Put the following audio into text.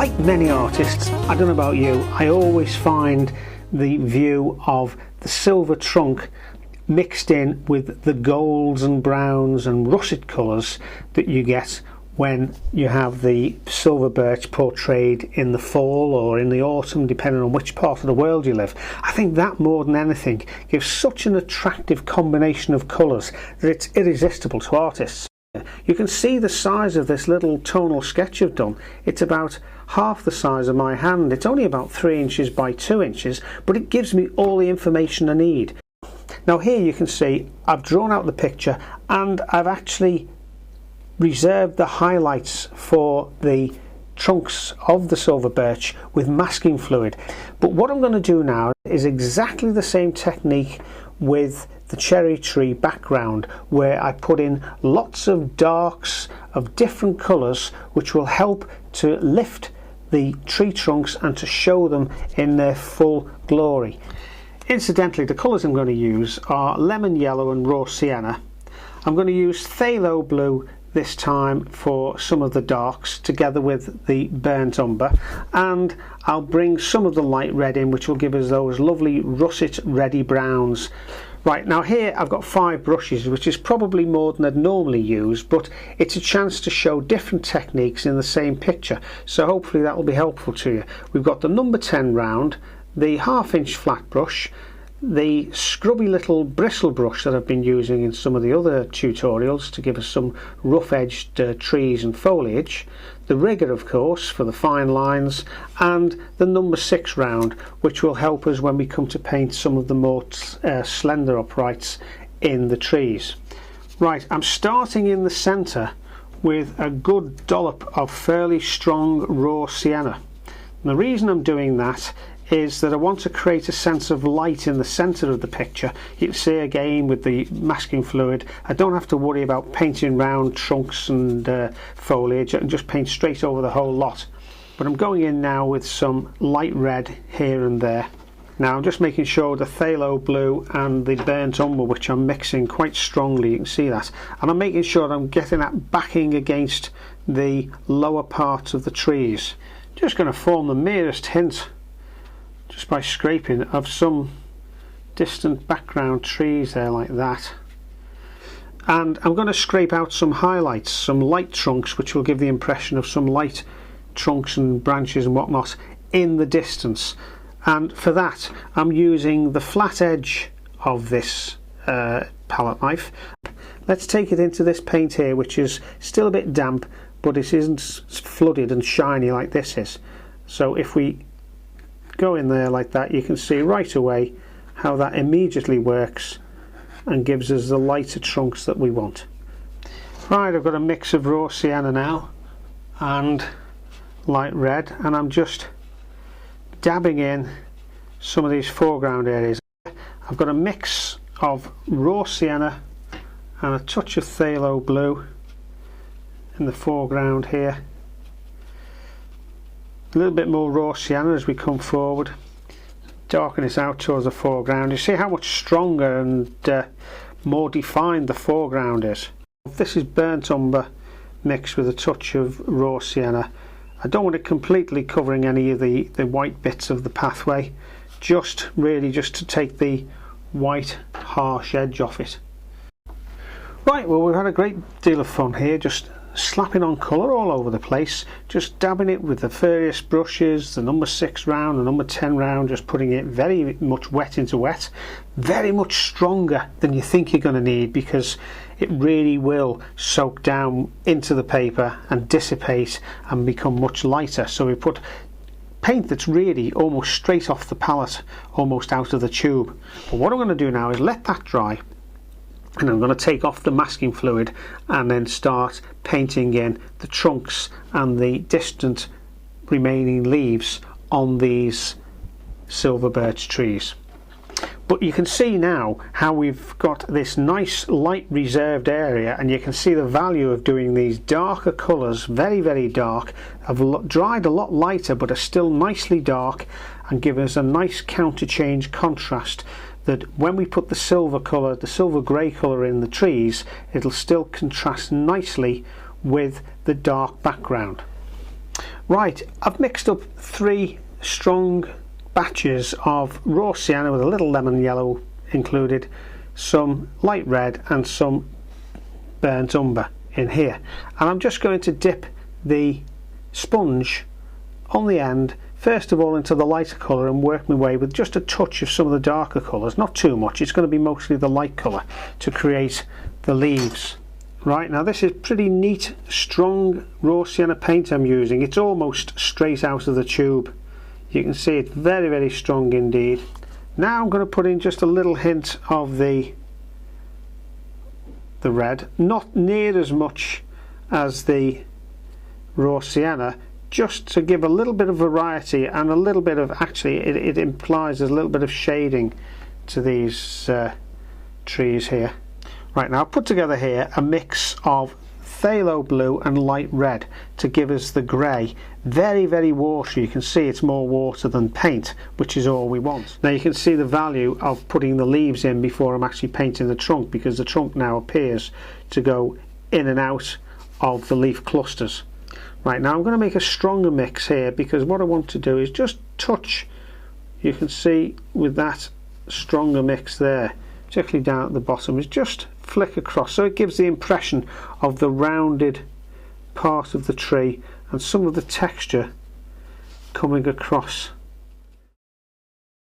Like many artists, I don't know about you, I always find the view of the silver trunk mixed in with the golds and browns and russet colours that you get when you have the silver birch portrayed in the fall or in the autumn, depending on which part of the world you live. I think that more than anything gives such an attractive combination of colours that it's irresistible to artists. You can see the size of this little tonal sketch I've done. It's about half the size of my hand. It's only about 3 inches by 2 inches, but it gives me all the information I need. Now here you can see I've drawn out the picture and I've actually reserved the highlights for the trunks of the silver birch with masking fluid. But what I'm going to do now is exactly the same technique with the cherry tree background, where I put in lots of darks of different colours which will help to lift the tree trunks and to show them in their full glory. Incidentally, the colours I'm going to use are lemon yellow and raw sienna. I'm going to use phthalo blue this time for some of the darks together with the burnt umber, and I'll bring some of the light red in, which will give us those lovely russet reddy browns. Right, now here I've got 5 brushes, which is probably more than I'd normally use, but it's a chance to show different techniques in the same picture, so hopefully that will be helpful to you. We've got the number 10 round, the 1/2 inch flat brush, the scrubby little bristle brush that I've been using in some of the other tutorials to give us some rough edged trees and foliage, the rigger of course for the fine lines, and the number 6 round, which will help us when we come to paint some of the more slender uprights in the trees. Right, I'm starting in the centre with a good dollop of fairly strong raw sienna. And the reason I'm doing that is that I want to create a sense of light in the centre of the picture. You can see again with the masking fluid, I don't have to worry about painting round trunks and foliage. I can just paint straight over the whole lot. But I'm going in now with some light red here and there. Now I'm just making sure the phthalo blue and the burnt umber, which I'm mixing quite strongly, you can see that, and I'm making sure I'm getting that backing against the lower parts of the trees. Just going to form the merest hint just by scraping of some distant background trees there like that. And I'm going to scrape out some highlights, some light trunks, which will give the impression of some light trunks and branches and whatnot in the distance. And for that I'm using the flat edge of this palette knife. Let's take it into this paint here, which is still a bit damp, but it isn't flooded and shiny like this is. So if we go in there like that, you can see right away how that immediately works and gives us the lighter trunks that we want. Right, I've got a mix of raw sienna now and light red, and I'm just dabbing in some of these foreground areas. I've got a mix of raw sienna and a touch of phthalo blue in the foreground here. A little bit more raw sienna as we come forward, darken this out towards the foreground. You see how much stronger and more defined the foreground is. This is burnt umber mixed with a touch of raw sienna. I don't want it completely covering any of the white bits of the pathway, just really just to take the white harsh edge off it. Right, well, we've had a great deal of fun here, just slapping on colour all over the place, just dabbing it with the various brushes, the number 6 round, the number 10 round, just putting it very much wet into wet, very much stronger than you think you're going to need, because it really will soak down into the paper and dissipate and become much lighter. So we put paint that's really almost straight off the palette, almost out of the tube. But what I'm going to do now is let that dry, and I'm going to take off the masking fluid and then start painting in the trunks and the distant remaining leaves on these silver birch trees. But you can see now how we've got this nice light reserved area, and you can see the value of doing these darker colours, very, very dark, have dried a lot lighter but are still nicely dark and give us a nice counter change contrast, that when we put the silver colour, the silver grey colour in the trees, it'll still contrast nicely with the dark background. Right, I've mixed up 3 strong batches of raw sienna with a little lemon yellow included, some light red and some burnt umber in here, and I'm just going to dip the sponge on the end first of all into the lighter colour and work my way with just a touch of some of the darker colours, not too much. It's going to be mostly the light colour to create the leaves. Right, now this is pretty neat, strong raw sienna paint I'm using. It's almost straight out of the tube. You can see it's very, very strong indeed. Now I'm going to put in just a little hint of the red, not near as much as the raw sienna, just to give a little bit of variety and a little bit of, actually it implies there's a little bit of shading to these trees here. Right, now I've put together here a mix of phthalo blue and light red to give us the grey. Very, very watery. You can see it's more water than paint, which is all we want. Now you can see the value of putting the leaves in before I'm actually painting the trunk, because the trunk now appears to go in and out of the leaf clusters. Right, now I'm going to make a stronger mix here, because what I want to do is just touch, you can see with that stronger mix there, particularly down at the bottom, is just flick across, so it gives the impression of the rounded part of the tree and some of the texture coming across